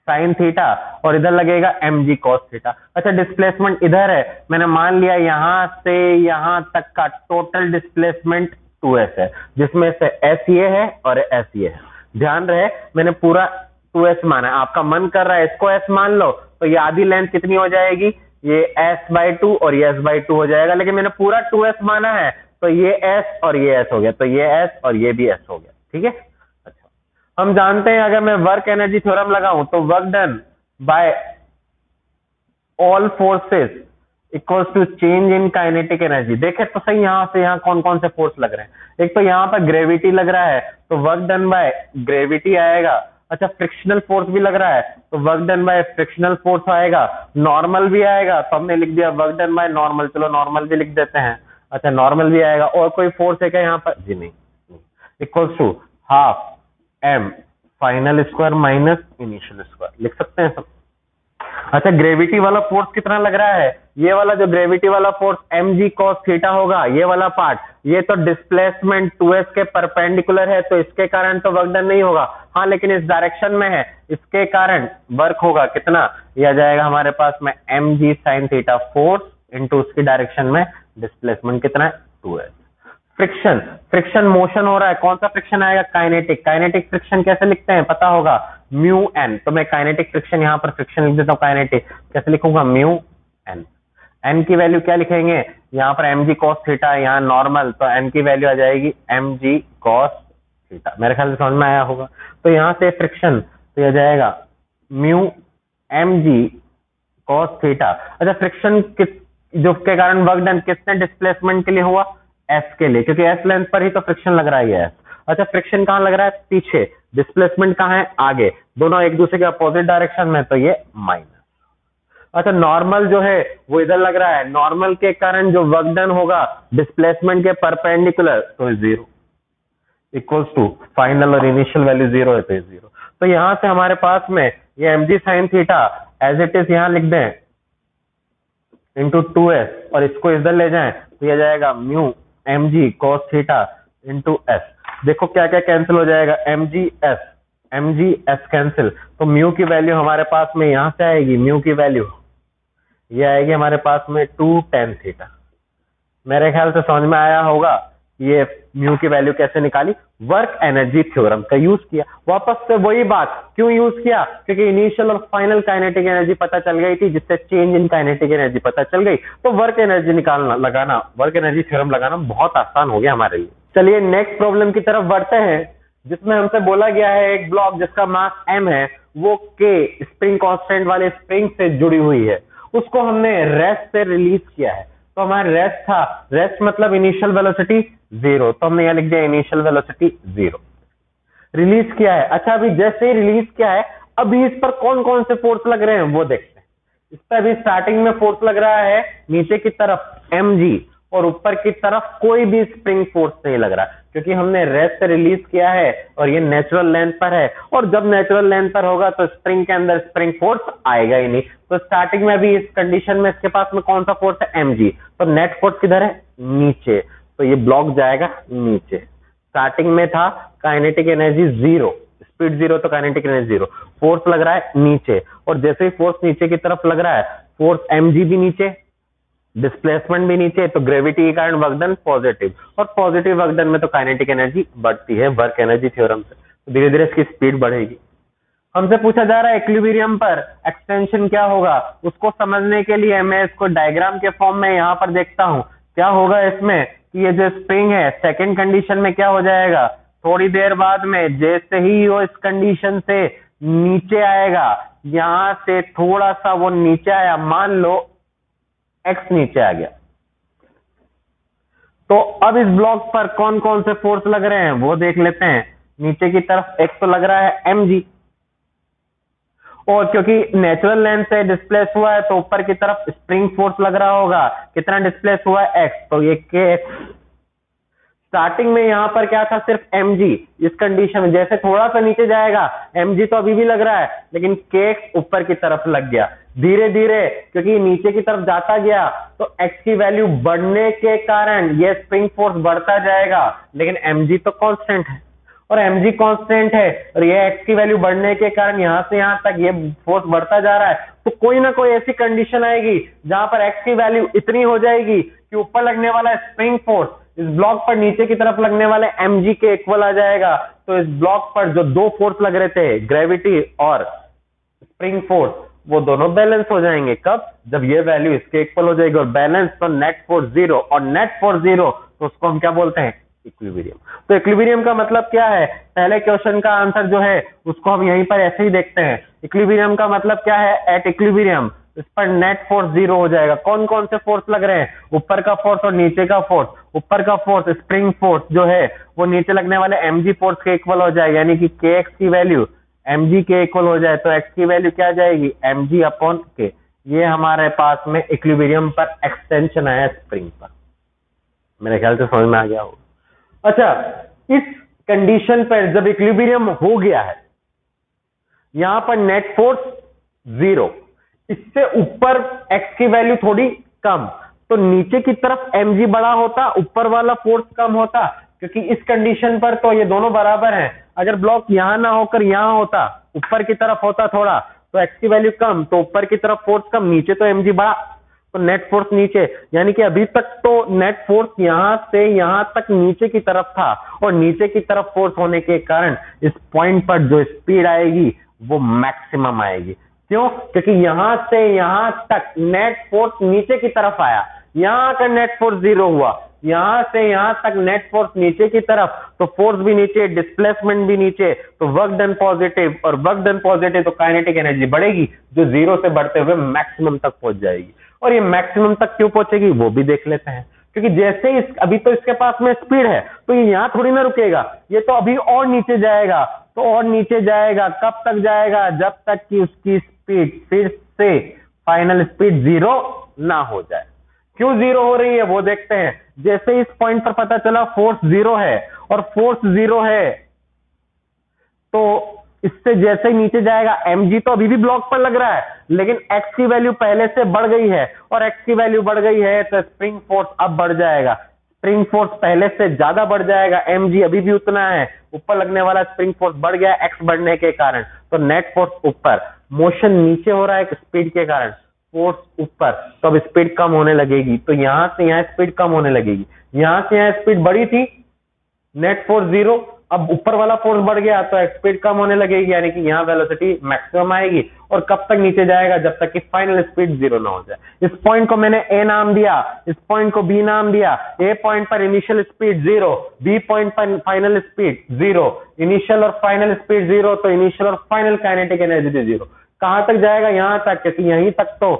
साइन थीटा और इधर लगेगा mg cos थीटा। अच्छा, डिस्प्लेसमेंट इधर है, मैंने मान लिया यहां से यहां तक का टोटल डिस्प्लेसमेंट 2s है, जिसमें से s ये है और s ये है। ध्यान रहे मैंने पूरा 2s माना है, आपका मन कर रहा है इसको s मान लो तो ये आधी लेंथ कितनी हो जाएगी, ये s/2 और ये s/2 हो जाएगा, लेकिन मैंने पूरा 2s माना है तो ये s और ये s हो गया, तो ये s और ये भी s हो गया। ठीक है। अच्छा, हम जानते हैं अगर मैं वर्क एनर्जी थ्योरम लगाऊं तो work done by all forces equals to change in kinetic energy. देखे तो सही यहां से यहां कौन कौन से फोर्स लग रहे हैं। एक तो यहां पर ग्रेविटी लग रहा है तो वर्क डन बाय ग्रेविटी आएगा। अच्छा, फ्रिक्शनल फोर्स भी लग रहा है तो work done bye frictional force आएगा। नॉर्मल भी आएगा तो हमने लिख दिया वर्क डन बाय नॉर्मल, चलो नॉर्मल भी लिख देते हैं। अच्छा, नॉर्मल भी आएगा। और कोई फोर्स है क्या यहाँ पर? जी नहीं। Equals to half m final square minus initial square लिख सकते हैं सब। अच्छा, ग्रेविटी वाला फोर्स कितना लग रहा है? ये वाला जो ग्रेविटी वाला फोर्स mg cos थीटा होगा, ये वाला पार्ट, ये तो डिस्प्लेसमेंट 2s के परपेंडिकुलर है तो इसके कारण तो वर्क डन नहीं होगा। हाँ, लेकिन इस डायरेक्शन में है, इसके कारण वर्क होगा। कितना? यह जाएगा हमारे पास में mg sin theta force into उसकी डायरेक्शन में डिस्प्लेसमेंट कितना है? 2s। फ्रिक्शन, फ्रिक्शन मोशन हो रहा है, कौन सा फ्रिक्शन आएगा? काइनेटिक। काइनेटिक फ्रिक्शन कैसे लिखते हैं पता होगा, म्यू एन। तो मैं काइनेटिक फ्रिक्शन यहाँ पर फ्रिक्शन लिख देता हूँ, काइनेटिक कैसे लिखूंगा? Mu N. एन की वैल्यू क्या लिखेंगे? यहाँ पर mg cos थीटा, यहाँ नॉर्मल, तो एन की वैल्यू आ जाएगी mg cos थीटा। मेरे ख्याल से समझ में आया होगा। तो यहाँ से फ्रिक्शन तो यह जाएगा म्यू mg cos थीटा। अच्छा, फ्रिक्शन जो के कारण वर्क डन किसने डिस्प्लेसमेंट के लिए हुआ? s के लिए, क्योंकि s लेंथ पर ही तो फ्रिक्शन लग रहा है ये s। अच्छा, फ्रिक्शन कहाँ लग रहा है? पीछे। डिस्प्लेसमेंट कहाँ है? आगे। दोनों एक दूसरे के अपोजिट डायरेक्शन में, तो ये माइनस। अच्छा, नॉर्मल जो है वो इधर लग रहा है, नॉर्मल के कारण जो वर्क डन होगा डिस्प्लेसमेंट के परपेंडिकुलर, तो जीरो इक्वल्स टू फाइनल और इनिशियल वैल्यू जीरो है तो जीरो। तो यहां से हमारे पास में ये mg sin theta as it is यहां लिख दें इंटू 2s और इसको इधर ले जाएं तो यह जाएगा mu mg cos theta into s। देखो क्या क्या कैंसिल हो जाएगा, mg s कैंसिल, तो म्यू की वैल्यू हमारे पास में यहां से आएगी, म्यू की वैल्यू ये आएगी हमारे पास में 2 tan थीटा। मेरे ख्याल से समझ में आया होगा ये म्यू की वैल्यू कैसे निकाली। वर्क एनर्जी थ्योरम का यूज किया। वापस से वही बात, क्यों यूज किया? क्योंकि इनिशियल और फाइनल काइनेटिक एनर्जी पता चल गई थी, जिससे चेंज इन काइनेटिक एनर्जी पता चल गई, तो वर्क एनर्जी लगाना, वर्क एनर्जी थ्योरम लगाना बहुत आसान हो गया हमारे लिए। चलिए नेक्स्ट प्रॉब्लम की तरफ बढ़ते हैं, जिसमें हमसे बोला गया है एक ब्लॉक जिसका मास m है, वो k स्प्रिंग कांस्टेंट वाले स्प्रिंग से जुड़ी हुई है, उसको हमने रेस्ट से रिलीज किया है। तो हमारा रेस्ट था, रेस्ट मतलब इनिशियल वेलोसिटी जीरो, तो हमने यहां लिख दिया इनिशियल वेलोसिटी जीरो। रिलीज किया है। अच्छा, अभी जैसे ही रिलीज किया है, अभी इस पर कौन कौन से फोर्स लग रहे हैं वो देखते हैं। इस पर अभी स्टार्टिंग में फोर्स लग रहा है नीचे की तरफ mg और ऊपर की तरफ कोई भी स्प्रिंग फोर्स नहीं लग रहा, क्योंकि हमने रेस्ट से रिलीज किया है और ये नेचुरल लेंथ पर है, और जब नेचुरल लेंथ पर होगा तो स्प्रिंग के अंदर स्प्रिंग फोर्स आएगा ही नहीं। तो स्टार्टिंग में अभी इस कंडीशन में इसके पास में कौन सा फोर्स है? mg। तो नेट फोर्स किधर है? नीचे, तो ये ब्लॉक जाएगा नीचे। स्टार्टिंग में था kinetic energy zero, speed zero तो काइनेटिक एनर्जी जीरो, फोर्स लग रहा है नीचे, और जैसे ही फोर्स नीचे की तरफ लग रहा है, फोर्स mg भी नीचे, डिस्प्लेसमेंट भी नीचे, तो ग्रेविटी के कारण वर्क डन पॉजिटिव, और पॉजिटिव वर्क डन में तो काइनेटिक एनर्जी बढ़ती है वर्क एनर्जी थ्योरम से, तो धीरे धीरे इसकी स्पीड बढ़ेगी। हमसे पूछा जा रहा है इक्विलिब्रियम पर एक्सटेंशन क्या होगा, उसको समझने के लिए मैं इसको डायग्राम के फॉर्म में यहां पर देखता हूं। क्या होगा इसमें कि ये जो स्प्रिंग है सेकंड कंडीशन में क्या हो जाएगा, थोड़ी देर बाद में जैसे ही वो इस कंडीशन से नीचे आएगा, यहां से थोड़ा सा वो नीचे आया, मान लो x नीचे आ गया, तो अब इस ब्लॉक पर कौन कौन से फोर्स लग रहे हैं वो देख लेते हैं। नीचे की तरफ एक तो लग रहा है mg, और क्योंकि नेचुरल लेंथ से डिस्प्लेस हुआ है तो ऊपर की तरफ स्प्रिंग फोर्स लग रहा होगा, कितना डिस्प्लेस हुआ है x, तो ये kx। स्टार्टिंग में यहां पर क्या था, सिर्फ mg। इस कंडीशन में जैसे थोड़ा सा नीचे जाएगा, mg तो अभी भी लग रहा है लेकिन kx ऊपर की तरफ लग गया। धीरे धीरे क्योंकि नीचे की तरफ जाता गया तो x की वैल्यू बढ़ने के कारण ये स्प्रिंग फोर्स बढ़ता जाएगा, लेकिन mg तो कांस्टेंट है और mg कांस्टेंट है, और ये x की वैल्यू बढ़ने के कारण यहां से यहां तक ये फोर्स बढ़ता जा रहा है। तो कोई ना कोई ऐसी कंडीशन आएगी जहां पर x की वैल्यू इतनी हो जाएगी कि ऊपर लगने वाला स्प्रिंग फोर्स इस ब्लॉक पर नीचे की तरफ लगने वाले mg के इक्वल आ जाएगा। तो इस ब्लॉक पर जो दो फोर्स लग रहे थे, ग्रेविटी और स्प्रिंग फोर्स, वो दोनों बैलेंस हो जाएंगे। कब? जब ये वैल्यू इसके इक्वल हो जाएगी, और बैलेंस तो नेट फोर्स जीरो, और नेट फोर्स जीरो तो उसको हम क्या बोलते हैं, इक्विलिब्रियम। तो इक्विलिब्रियम का मतलब क्या है, पहले क्वेश्चन का आंसर जो है उसको हम यहीं पर ऐसे ही देखते हैं। इक्विलिब्रियम का मतलब क्या है, एट इक्विलिब्रियम इस पर नेट फोर्स जीरो हो जाएगा। कौन कौन से फोर्स लग रहे हैं, ऊपर का फोर्स और नीचे का फोर्स। ऊपर का फोर्स स्प्रिंग फोर्स जो है वो नीचे लगने वाले mg फोर्स के इक्वल हो जाएगा, यानी कि kx की वैल्यू mg के इक्वल हो जाए तो x की वैल्यू क्या आ जाएगी, mg अपॉन k। ये हमारे पास में इक्विलिब्रियम पर एक्सटेंशन आया स्प्रिंग पर। मेरे ख्याल से समझ में आ गया होगा। अच्छा, इस कंडीशन पर जब इक्विलिब्रियम हो गया है, यहां पर नेट फोर्स जीरो, इससे ऊपर x की वैल्यू थोड़ी कम, तो नीचे की तरफ mg बड़ा होता, ऊपर वाला फोर्स कम होता, क्योंकि इस कंडीशन पर तो ये दोनों बराबर हैं। अगर ब्लॉक यहां ना होकर यहां होता, ऊपर की तरफ होता थोड़ा, तो x की वैल्यू कम, तो ऊपर की तरफ फोर्स कम, नीचे तो mg बड़ा, तो नेट फोर्स नीचे। यानी कि अभी तक तो नेट फोर्स यहां से यहां तक नीचे की तरफ था, और नीचे की तरफ फोर्स होने के कारण इस पॉइंट पर जो स्पीड आएगी वो मैक्सिमम आएगी। क्यों? क्योंकि यहां से यहां तक नेट फोर्स नीचे की तरफ आया, यहां का नेट फोर्स जीरो हुआ, यहां से यहां तक नेट फोर्स नीचे की तरफ, तो फोर्स भी नीचे, डिस्प्लेसमेंट भी नीचे, तो वर्क डन पॉजिटिव, और वर्क डन पॉजिटिव तो काइनेटिक एनर्जी बढ़ेगी, जो जीरो से बढ़ते हुए मैक्सिमम तक पहुंच जाएगी। और ये मैक्सिमम तक क्यों पहुंचेगी वो भी देख लेते हैं। क्योंकि जैसे ही अभी तो इसके पास में स्पीड है, तो ये यहां थोड़ी ना रुकेगा, ये तो अभी और नीचे जाएगा, तो और नीचे जाएगा। कब तक जाएगा? जब तक कि उसकी स्पीड फिर से फाइनल स्पीड जीरो ना हो जाए। क्यों जीरो हो रही है वो देखते हैं। जैसे इस पॉइंट पर पता चला फोर्स जीरो है, और फोर्स जीरो है, तो इससे जैसे ही नीचे जाएगा, mg तो अभी भी ब्लॉक पर लग रहा है, लेकिन x की वैल्यू पहले से बढ़ गई है, और x की वैल्यू बढ़ गई है तो स्प्रिंग फोर्स अब बढ़ जाएगा। स्प्रिंग फोर्स पहले से ज्यादा बढ़ जाएगा, mg अभी भी उतना है, ऊपर लगने वाला स्प्रिंग फोर्स बढ़ गया x बढ़ने के कारण, तो नेट फोर्स ऊपर, मोशन नीचे हो रहा है स्पीड के कारण, फोर्स ऊपर, तो अब स्पीड कम होने लगेगी। तो यहां से यहां स्पीड कम होने लगेगी, यहां से यहां स्पीड बढ़ी थी, नेट फोर्स जीरो, अब ऊपर वाला फोर्स बढ़ गया तो स्पीड कम होने लगेगी, यानी कि यहां वेलोसिटी मैक्सिमम आएगी। और कब तक नीचे जाएगा? जब तक कि फाइनल स्पीड जीरो ना हो जाए। इस पॉइंट को मैंने ए नाम दिया, इस पॉइंट को बी नाम दिया। ए पॉइंट पर initial speed zero, B point पर फाइनल स्पीड जीरो। इनिशियल और फाइनल स्पीड जीरो, तो इनिशियल और फाइनल काइनेटिक एनर्जी जीरो। कहां तक जाएगा? यहां तक, क्योंकि यहीं तक तो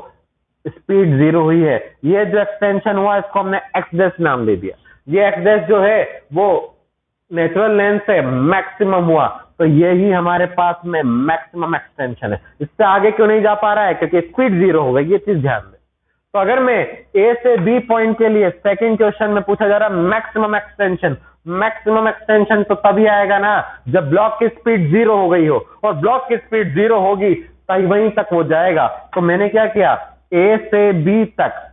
स्पीड जीरो हुई है। ये जो एक्सटेंशन हुआ इसको हमने एक्स डैश नाम दे दिया। ये एक्स डैश जो है वो नेचुरल लेंथ से मैक्सिमम हुआ, तो यही हमारे पास में मैक्सिमम एक्सटेंशन है। इससे आगे क्यों नहीं जा पा रहा है? क्योंकि स्पीड जीरो हो गई, ये चीज ध्यान दें। तो अगर मैं ए से बी पॉइंट के लिए सेकंड क्वेश्चन में पूछा जा रहा है मैक्सिमम एक्सटेंशन, मैक्सिमम एक्सटेंशन तो तभी आएगा ना जब ब्लॉक की स्पीड जीरो हो गई हो, और ब्लॉक की स्पीड जीरो होगी तभी वहीं तक वो जाएगा। तो मैंने क्या किया, ए से बी तक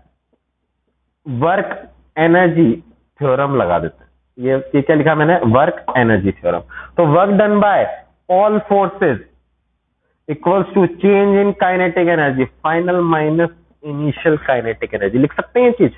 वर्क एनर्जी थ्योरम लगा देते हैं। ये क्या लिखा मैंने? Work energy theorem. तो work done by all forces equals to change in kinetic energy final minus initial kinetic energy. लिख सकते हैं ये चीज।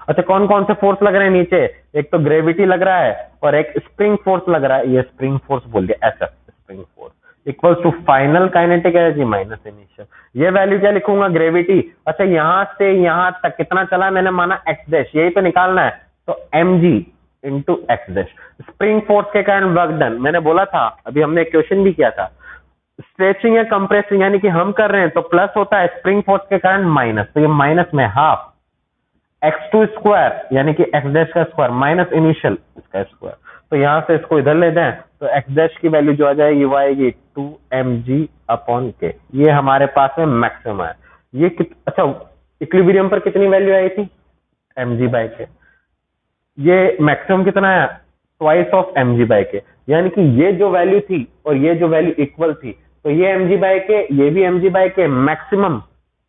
अच्छा, कौन कौन से फोर्स लग रहे हैं नीचे? एक तो ग्रेविटी लग रहा है और एक स्प्रिंग फोर्स लग रहा है। ये स्प्रिंग फोर्स बोल दिया, ऐसा spring force equals to final kinetic energy minus initial. ये वैल्यू क्या लिखूंगा? ग्रेविटी। अच्छा, यहां से यहां तक कितना चला मैंने माना एक्स डैश, यही तो निकालना है, तो mg into x dash. Spring force के कारण वर्क डन, मैंने बोला था, अभी हमने एक क्वेश्चन भी किया था, स्ट्रेचिंग या कंप्रेसिंग यानी कि हम कर रहे हैं तो प्लस होता है, स्प्रिंग फोर्स के कारण माइनस, तो ये माइनस में हाफ x2 स्क्वायर यानी कि x डैश का स्क्वायर माइनस इनिशियल इसका स्क्वायर। तो यहां से इसको इधर ले जाएं तो x डैश की वैल्यू जो आ जाएगी वो आएगी 2mg/k। ये हमारे पास में मैक्सिमम है। ये अच्छा इक्विलिब्रियम पर कितनी वैल्यू आई थी mg/k। ये मैक्सिमम कितना है ट्वाइस ऑफ mg/k, यानी कि ये जो वैल्यू थी और ये जो वैल्यू इक्वल थी, तो ये mg/k ये भी mg/k, मैक्सिमम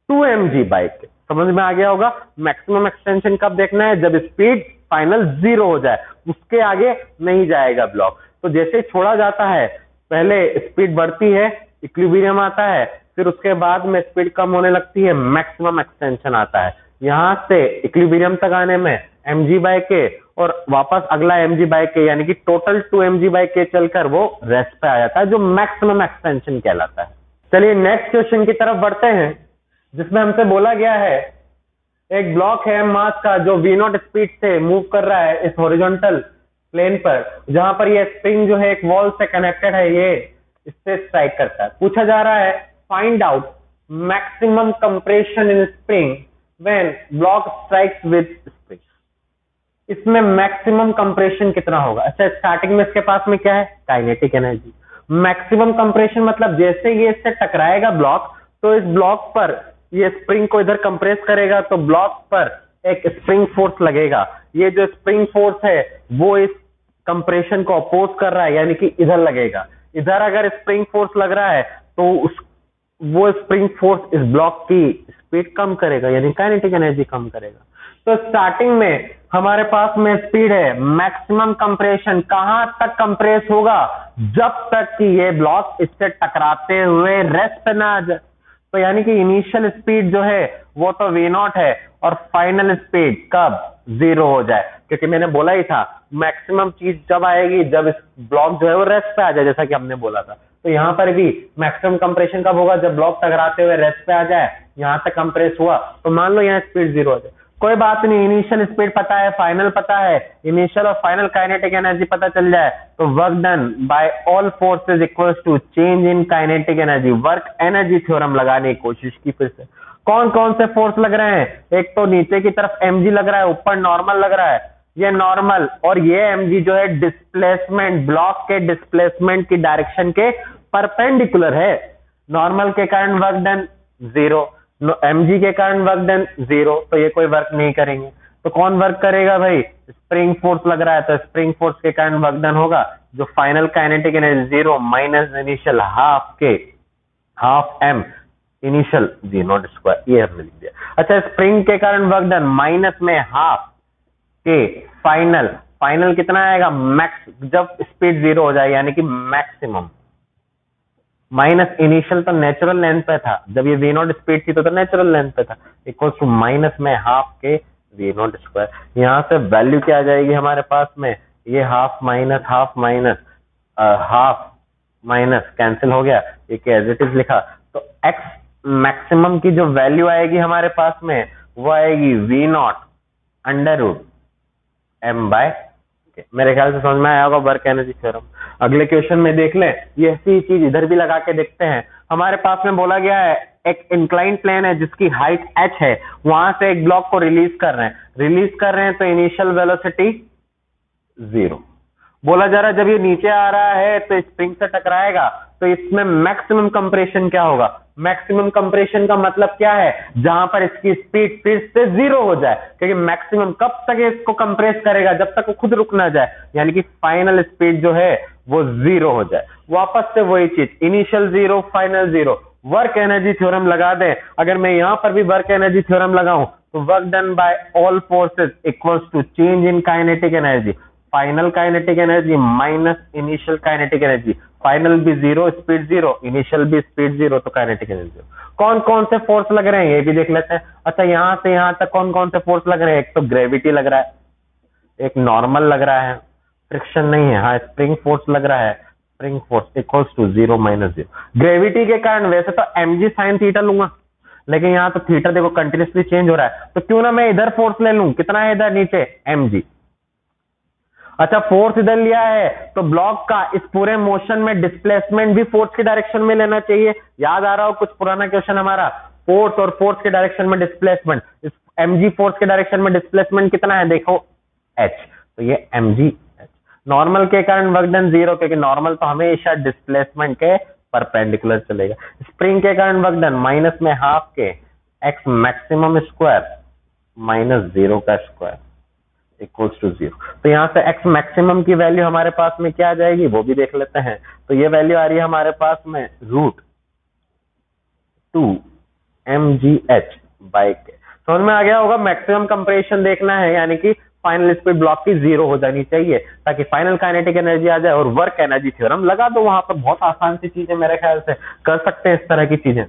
2mg/k। समझ में आ गया होगा। मैक्सिमम एक्सटेंशन कब देखना है, जब स्पीड फाइनल 0 हो जाए, उसके आगे नहीं जाएगा ब्लॉक। तो जैसे छोड़ा जाता है पहले स्पीड बढ़ती है, इक्विलिब्रियम आता है, फिर उसके बाद में स्पीड कम होने लगती है, मैक्सिमम एक्सटेंशन आता है। यहां से इक्विलिब्रियम तक आने में mg/k और वापस अगला mg/k यानी कि टोटल 2mg/k चलकर वो रेस्ट पे आ जाता है, जो मैक्सिमम एक्सटेंशन कहलाता है। चलिए नेक्स्ट क्वेश्चन की तरफ बढ़ते हैं, जिसमें हमसे बोला गया है एक ब्लॉक है मास का जो v0 स्पीड से मूव कर रहा है इस हॉरिजॉन्टल प्लेन पर, जहां पर ये स्प्रिंग जो है एक वॉल से कनेक्टेड है, ये इससे स्ट्राइक करता है। पूछा जा रहा है find out maximum compression in spring when block strikes with spring. इसमें मैक्सिमम कंप्रेशन कितना होगा। अच्छा स्टार्टिंग में इसके पास में क्या है काइनेटिक एनर्जी। मैक्सिमम कंप्रेशन मतलब जैसे ये इससे टकराएगा ब्लॉक, तो इस ब्लॉक पर ये स्प्रिंग को इधर कंप्रेस करेगा, तो ब्लॉक पर एक स्प्रिंग फोर्स लगेगा। ये जो स्प्रिंग फोर्स है वो इस कंप्रेशन को अपोज कर रहा है, यानी कि इधर लगेगा। इधर अगर स्प्रिंग फोर्स लग रहा है तो वो स्प्रिंग फोर्स इस ब्लॉक की स्पीड कम करेगा, यानी काइनेटिक एनर्जी कम करेगा। तो स्टार्टिंग में हमारे पास में स्पीड है, मैक्सिमम कंप्रेशन कहां तक कंप्रेस होगा, जब तक कि ये ब्लॉक इससे टकराते हुए रेस्ट पे ना आ जाए। तो यानी कि इनिशियल स्पीड जो है वो तो v0 है, और फाइनल स्पीड कब 0 हो जाए, क्योंकि मैंने बोला ही था मैक्सिमम चीज जब आएगी जब इस ब्लॉक जो है वो रेस्ट पे आ जाए, जैसा कि हमने बोला था। तो यहां पर भी मैक्सिमम कंप्रेशन कब होगा, जब ब्लॉक टकराते हुए रेस्ट पे आ जाए, यहां तक कंप्रेस हुआ, तो मान लो यहाँ स्पीड 0 हो जाए। कोई बात नहीं, इनिशियल स्पीड पता है, फाइनल पता है, इनिशियल और फाइनल काइनेटिक एनर्जी पता चल जाए, तो work done by all forces equals to change in kinetic energy. Work energy theorem लगाने की कोशिश की फिर से। कौन कौन से फोर्स लग रहे हैं, एक तो नीचे की तरफ mg लग रहा है, ऊपर नॉर्मल लग रहा है, ये नॉर्मल, और ये mg जो है डिस्प्लेसमेंट, ब्लॉक के डिस्प्लेसमेंट की डायरेक्शन के परपेंडिकुलर है। नॉर्मल के कारण वर्क डन 0, mg के कारण वर्क डन 0, तो ये कोई वर्क नहीं करेंगे। तो कौन वर्क करेगा भाई, स्प्रिंग फोर्स लग रहा है, तो स्प्रिंग फोर्स के कारण वर्क डन होगा, जो final kinetic energy 0 minus initial half m initial v0 square, ये हमने लिख दिया। अच्छा स्प्रिंग के कारण वर्क डन माइनस में हाफ के फाइनल कितना आएगा मैक्स, जब स्पीड 0 हो जाए यानी कि मैक्सिमम, माइनस इनिशियल तो नेचुरल लेंथ पे था, जब ये v0 स्पीड थी तो नेचुरल लेंथ पे था, इक्वल टू माइनस में हाफ के v0 स्क्वायर। यहां से वैल्यू क्या आ जाएगी हमारे पास में, ये हाफ माइनस कैंसिल हो गया, एक एज इट इज लिखा, तो x मैक्सिमम की जो वैल्यू आएगी हमारे पास में वो आएगी v0 अंडर रूट m/k। मेरे ख्याल से समझ में आया होगा वर्क एनर्जी थ्योरम। अगले क्वेश्चन में देख लें, ये ऐसी चीज इधर भी लगा के देखते हैं। हमारे पास में बोला गया है एक इंक्लाइन प्लेन है जिसकी हाइट h है, वहां से एक ब्लॉक को रिलीज कर रहे हैं तो इनिशियल वेलोसिटी 0। बोला जा रहा है जब ये नीचे आ रहा है तो स्प्रिंग से टकराएगा, तो इसमें मैक्सिमम कंप्रेशन क्या होगा। मैक्सिमम कंप्रेशन का मतलब क्या है, जहां पर इसकी स्पीड फिर से 0 हो जाए, क्योंकि मैक्सिमम कब तक इसको कंप्रेस करेगा, जब तक वो खुद रुक ना जाए, यानी कि फाइनल स्पीड जो है वो 0 हो जाए। वापस से वही चीज, initial 0 final 0, work energy theorem लगा दें। अगर मैं यहां पर भी वर्क एनर्जी थ्योरम लगाऊं तो work done by all forces equals to change in kinetic energy, final kinetic energy minus initial kinetic energy, final भी 0 स्पीड 0, इनिशियल भी स्पीड 0, तो काइनेटिक एनर्जी 0। कौन कौन से फोर्स लग रहे हैं ये भी देख लेते हैं। अच्छा यहां से यहां तक कौन कौन से फोर्स लग रहे हैं, एक तो ग्रेविटी लग रहा है, एक नॉर्मल लग रहा है, फ्रिक्शन नहीं है, हाँ स्प्रिंग फोर्स लग रहा है, spring force equals to 0 minus 0। Gravity के कारण वैसे तो mg sin थीटा लूंगा, लेकिन यहाँ तो थीटा देखो कंटिन्यूसली चेंज हो रहा है, तो क्यों ना मैं इधर फोर्स ले लूं, कितना है इधर नीचे mg। अच्छा, फोर्स इधर लिया है तो ब्लॉक का इस पूरे मोशन में डिस्प्लेसमेंट भी फोर्स की डायरेक्शन में लेना चाहिए। याद आ रहा हो कुछ पुराना क्वेश्चन हमारा, फोर्स और फोर्स के डायरेक्शन में डिस्प्लेसमेंट। इस mg फोर्स के डायरेक्शन में डिस्प्लेसमेंट कितना है देखो h, तो ये mg h। नॉर्मल के कारण वर्क डन जीरो, क्योंकि नॉर्मल तो हमेशा डिस्प्लेसमेंट के परपेंडिकुलर चलेगा। स्प्रिंग के कारण वर्क डन माइनस में हाफ के x मैक्सिमम स्क्वायर माइनस 0 का स्क्वायर इक्वल्स टू 0। तो यहां से x मैक्सिमम की वैल्यू हमारे पास में क्या आ जाएगी वो भी देख लेते हैं। तो ये वैल्यू आ रही है हमारे पास में √2 mgh बाई के। समझ में आ गया होगा। मैक्सिमम कंप्रेशन देखना है, यानी कि फाइनल स्पीड ब्लॉक की 0 हो जानी चाहिए ताकि फाइनल काइनेटिक एनर्जी आ जाए। और वर्क एनर्जी थ्योरम लगा दो वहां पर, बहुत आसान सी चीजें मेरे ख्याल से कर सकते हैं इस तरह की चीजें।